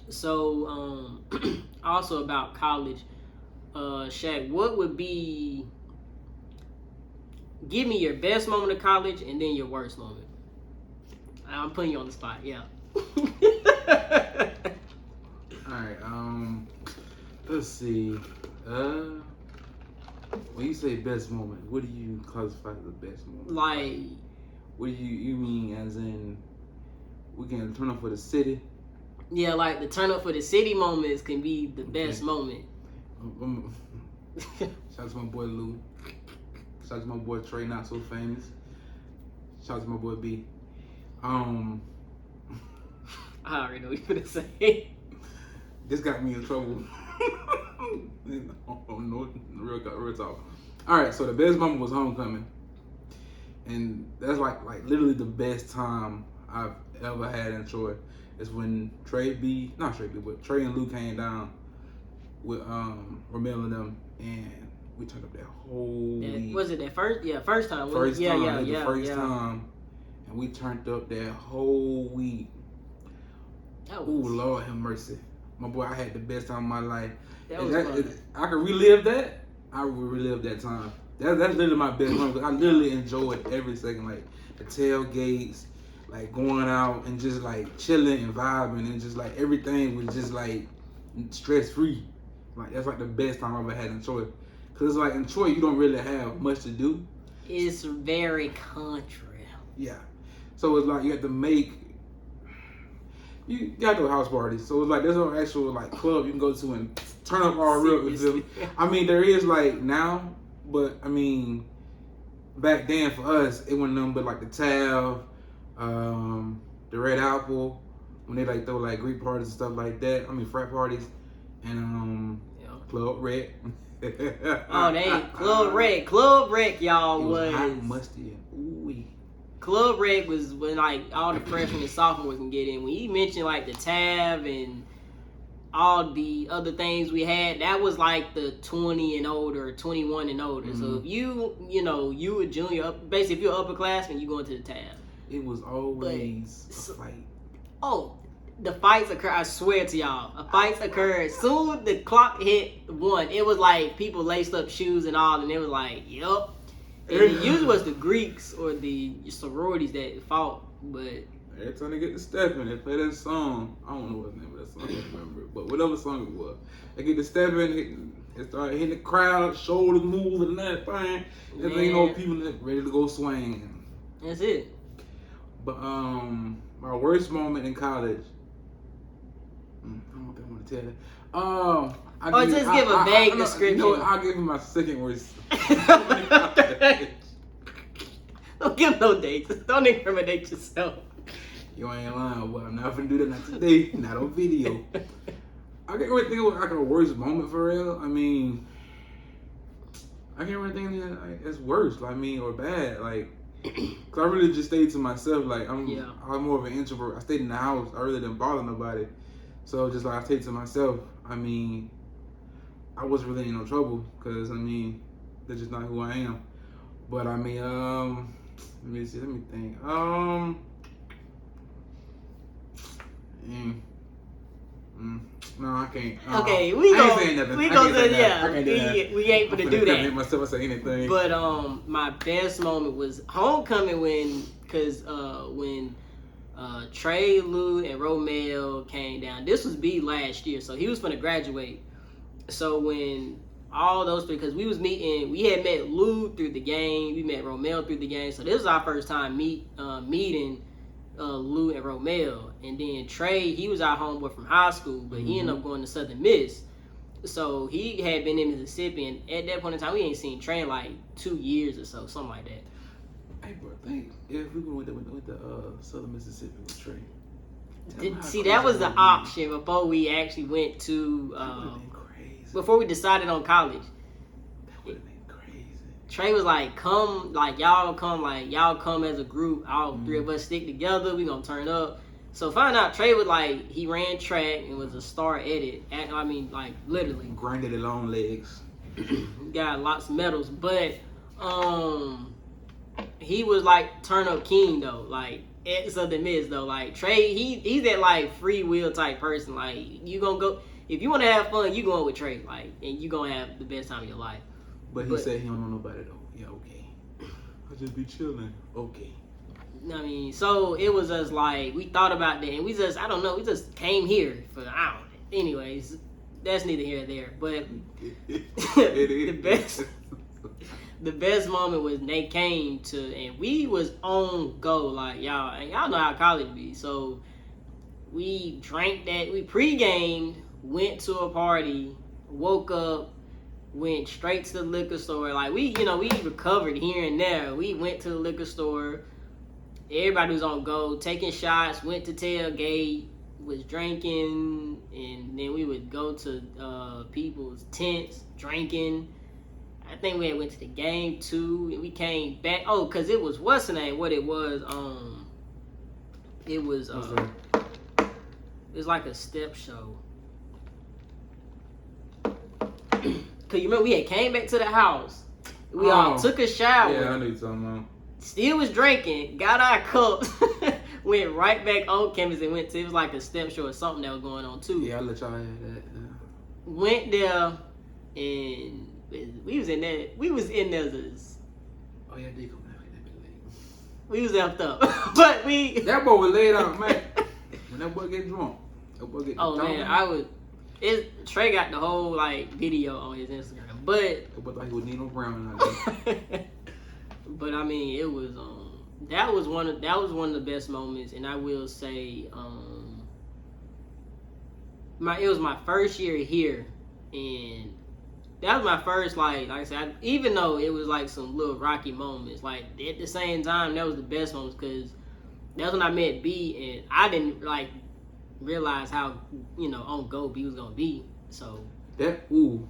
So, also about college, Shaq, what would be? Give me your best moment of college and then your worst moment. I'm putting you on the spot. Yeah. All right. Let's see. Uh, when you say best moment, what do you classify as the best moment? Like, what do you mean? As in, we can turn up for the city. yeah, like the turn up for the city moments can be the best Okay. moment. Shout out to my boy Lou. Shout out to my boy Trey, not so famous. Shout out to my boy B. I already know what you're gonna say. This got me in trouble. No, real talk. All right, so the best moment was homecoming, and that's like literally the best time I've ever had in Troy. Is when Trey and Lou came down with Romel and them, and we turned up that whole week. Was it that first? Yeah, first time. First yeah, time, yeah, the yeah, first yeah. time, and we turned up that whole week. Oh Lord have mercy, my boy! I had the best time of my life. That was fun. I could relive that. I would relive that time. That's literally my best moment. I literally enjoyed every second, like the tailgates, like going out and just like chilling and vibing, and just like everything was just like stress free. Like that's like the best time I've ever had in Troy. Cause like in Troy, you don't really have much to do. It's very country. Yeah. So it's like you have to you got to house parties. So it's like there's no actual like club you can go to and turn up all real. I mean, there is like now, but I mean, back then for us, it wasn't nothing but like the Tav, the Red Apple, when they like throw like Greek parties and stuff like that. I mean, frat parties, and Club Red. Oh, they Club Red. Club Red, y'all, was hot, musty, and ooey. Club Red was when like all the freshmen and sophomores can get in. When you mentioned like the Tav and all the other things we had, that was like the 20 and older, 21 and older. Mm-hmm. So if you a junior, basically if you're upperclassman, you going to the Tav. It was always a fight. Oh, the fights occur. I swear to y'all, fights occurred. Soon the clock hit 1, it was like people laced up shoes and all, and it was like, yup. And it usually was the Greeks or the sororities that fought, but every time they get to stepping, they play that song. I don't know what the name of that song. I don't remember it, but whatever song it was, they get to stepping. They start hitting the crowd, shoulders moving and that thing. There ain't no people that ready to go swing. That's it. But my worst moment in college. I don't think I want to tell that. Just give a vague description. You know what? I'll give you my second worst. Don't give no dates. Don't incriminate yourself. You ain't lying. Well, I'm not gonna do that. Not today. Not on video. I can't really think of like a worst moment for real. I mean, I can't really think of anything that's worse. I mean, or bad. Like, cause I really just stayed to myself. Like, I'm more of an introvert. I stayed in the house. I really didn't bother nobody. So just like I stayed to myself. I mean, I wasn't really in no trouble because I mean, that's just not who I am. But I mean, let me think. No, I can't. Okay, we gonna say yeah. We ain't gonna do that. Make myself say anything. But my best moment was homecoming when Trey, Lou, and Romel came down. This was B last year, so he was gonna graduate. So when all those, because we had met Lou through the game, we met Romel through the game. So this was our first time meeting Lou and Romel. And then Trey, he was our homeboy from high school, but he ended up going to Southern Miss. So he had been in Mississippi, and at that point in time, we ain't seen Trey in like 2 years or so, something like that. Hey, bro, think if we went to Southern Mississippi with Trey. That was the option before we actually went to. That would have been crazy. Before we decided on college. That would have been crazy. Trey was like, y'all come as a group. All three of us stick together. We gonna turn up. So find out Trey was like, he ran track and was a star at it. I mean, like literally. Grinded it long legs. Got lots of medals, but he was like turn up king though. Like at Southern Miss though. Like Trey, he's that like free will type person. Like you gonna go if you want to have fun, you going with Trey. Like and you gonna have the best time of your life. But he said he don't know nobody though. Yeah, okay. I just be chilling. Okay. I mean, so it was just like we thought about that, and we just I don't know, we just came here for I don't know. Anyways, that's neither here nor there. But the best moment was they came to, and we was on go like y'all, and y'all know how college be. So we drank that, we pre-gamed, went to a party, woke up, went straight to the liquor store. Like we recovered here and there. We went to the liquor store. Everybody was on go, taking shots, went to tailgate, was drinking, and then we would go to people's tents, drinking. I think we had went to the game too, and we came back. Oh, cause it was what's the name? What it was? It was it was like a step show. Cause you remember we had came back to the house. We all took a shower. Yeah, I know you're talking about. Still was drinking, got our cups, went right back on campus and went to, it was like a step show or something that was going on too. Yeah, I'll let y'all have that. Yeah. Went there and we was in there. Oh yeah, they come back. We was effed up, but we. That boy was laid out, man. When that boy get drunk, that boy get. Oh man, Trey got the whole like video on his Instagram, but. That boy thought he was Nino Brown. But I mean, it was that was one of the best moments, and I will say it was my first year here, and that was my first like I said, even though it was like some little rocky moments, like at the same time that was the best moments because that's when I met B, and I didn't like realize how on go B was gonna be. So that we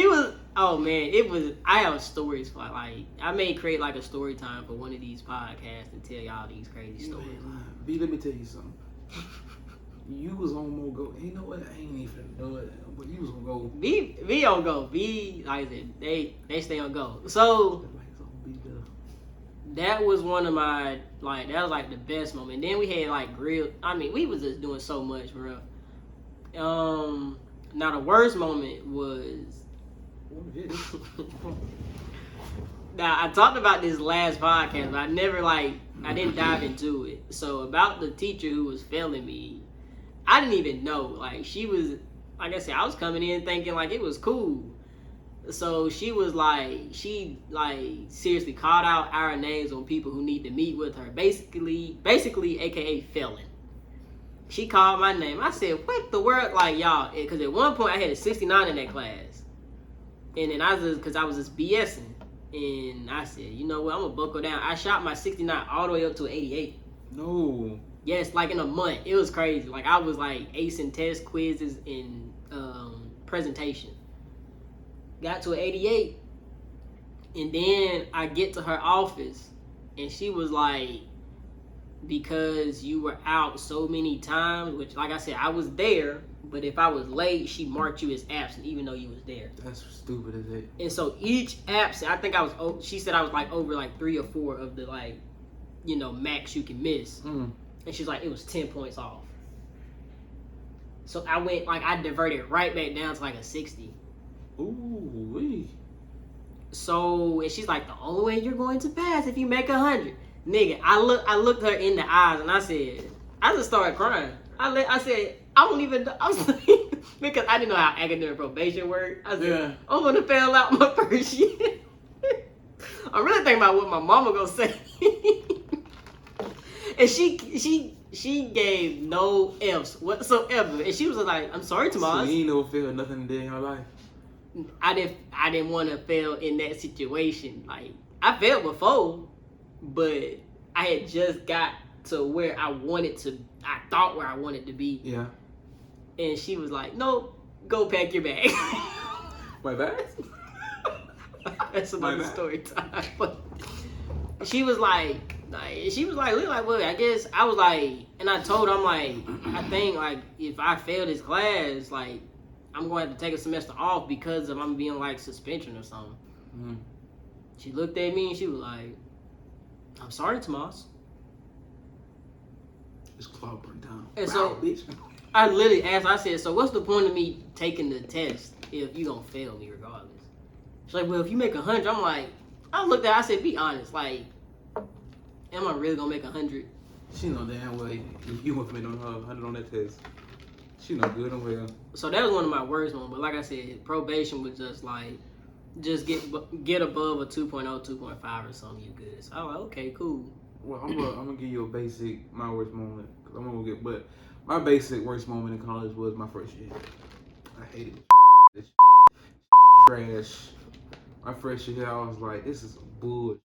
was. Oh man, it was. I have stories for like I may create like a story time for one of these podcasts and tell y'all these crazy stories. B, let me tell you something. You was on more go. You know what? I ain't even know it, but you was on go. B on go. B like I said, they stay on go. So that was one of my like that was like the best moment. And then we had like grill. I mean, we was just doing so much, bro. Now the worst moment was. Now I talked about this last podcast, but I didn't dive into it. So about the teacher who was failing me, I didn't even know. Like she was, like I said, I was coming in thinking like it was cool. So she was like, seriously called out our names on people who need to meet with her. Basically, AKA failing. She called my name. I said, what the world? Like y'all, because at one point I had a 69 in that class. And then I was just BSing, and I said, you know what, I'm gonna buckle down. I shot my 69 all the way up to an 88. No. Yes, like in a month. It was crazy. Like I was like acing test quizzes and presentation. Got to an 88, and then I get to her office, and she was like, because you were out so many times, which like I said, I was there. But if I was late, she marked you as absent, even though you was there. That's stupid as it. And so each absent, I think I was. She said I was like over like 3 or 4 of the like, max you can miss. And she's like, it was 10 points off. So I went like I diverted right back down to like a 60. Ooh wee. So and she's like, the only way you're going to pass if you make 100, nigga. I looked her in the eyes and I said, I just started crying. I said. I don't even know. I was like, because I didn't know how academic probation worked. I said, I'm going to fail out my first year. I'm really thinking about what my mama gonna say. And she gave no F's whatsoever. And she was like, I'm sorry, Tomas. So you ain't never failed nothing a day in your life? I didn't want to fail in that situation. Like, I failed before, but I had just got to where I thought where I wanted to be. Yeah. And she was like, no, go pack your bag. My bag? That's another story time. But she was like, well, I guess I was like, and I told her, I'm like, I think like if I fail this class, like I'm going to have to take a semester off because of I'm being like suspension or something. She looked at me and she was like, "I'm sorry, Tomas." It's clobbering down. And Wow, so bitch. I literally asked. I said, "So what's the point of me taking the test if you gonna fail me regardless?" She's like, "Well, if you make 100," I'm like, I looked at her, I said, "Be honest. Like, am I really gonna make 100?" She know damn well if you want to make 100 on that test. She know good and well. So that was one of my worst moments. But like I said, probation was just like, just get above a 2.0, 2.5 or something, you good. So I was like, okay, cool. Well, I'm gonna give you a basic my worst moment. Cause I'm gonna get, but my basic worst moment in college was my first year. I hated this trash. My first year, I was like, this is bull.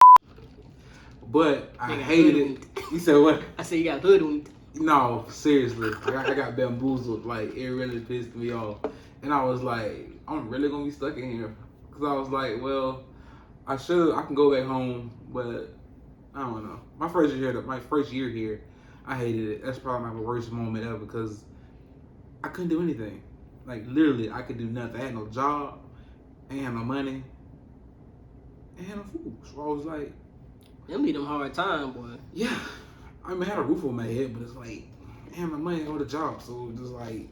But I hated it. You said what? I said you got hoodwinked. No, seriously. I got bamboozled. Like, it really pissed me off. And I was like, I'm really gonna be stuck in here. Cause I was like, well, I can go back home, but I don't know. My first year here, I hated it. That's probably my worst moment ever because I couldn't do anything. Like, literally, I could do nothing. I had no job, I ain't had no money, I ain't had no food. So I was like, Them be them hard time, boy. yeah. I mean, I had a roof over my head, but it's like, damn, my money on the job. So it's just like,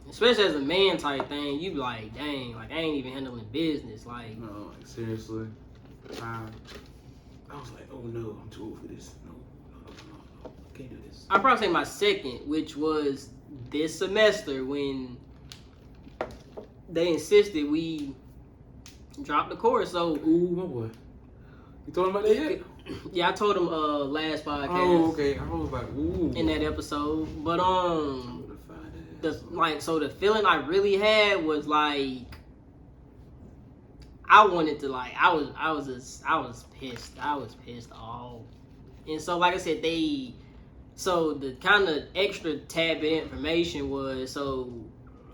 especially as a man type thing, you be like, dang, like I ain't even handling business. Like, no, like, seriously. I was like, oh no, I'm too old for this. No, I can't do this. I'd probably say my second, which was this semester when they insisted we drop the course. So, Ooh, my boy. You told him about that yet? yeah, I told him last podcast. Oh, okay. I was like, ooh. In that episode, but the so the feeling I really had was like I wanted to like I was pissed. I was pissed off, and so like I said, so the kind of extra tad bit information was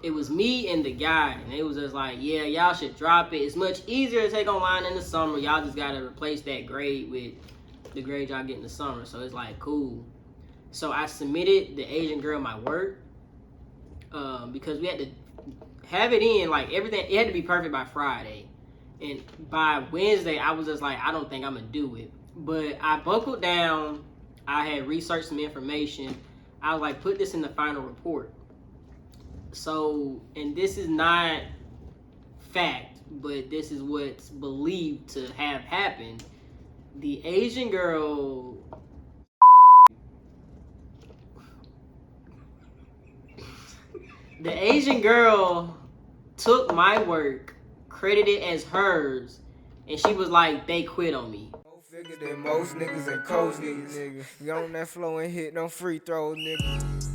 it was me and the guy, and it was just like, yeah, y'all should drop it. It's much easier to take online in the summer. Y'all just gotta replace that grade with the grade y'all get in the summer. So it's like, cool. So I submitted the Asian girl my work because we had to have it in, like everything. It had to be perfect by Friday. And by Wednesday, I was just like, I don't think I'm going to do it. But I buckled down. I had researched some information. I was like, put this in the final report. So, and this is not fact, but this is what's believed to have happened. The Asian girl took my work, credited it as hers, and she was like, they quit on me. Bigger than most niggas and coach niggas. Get on that flow and hit no free throws, nigga.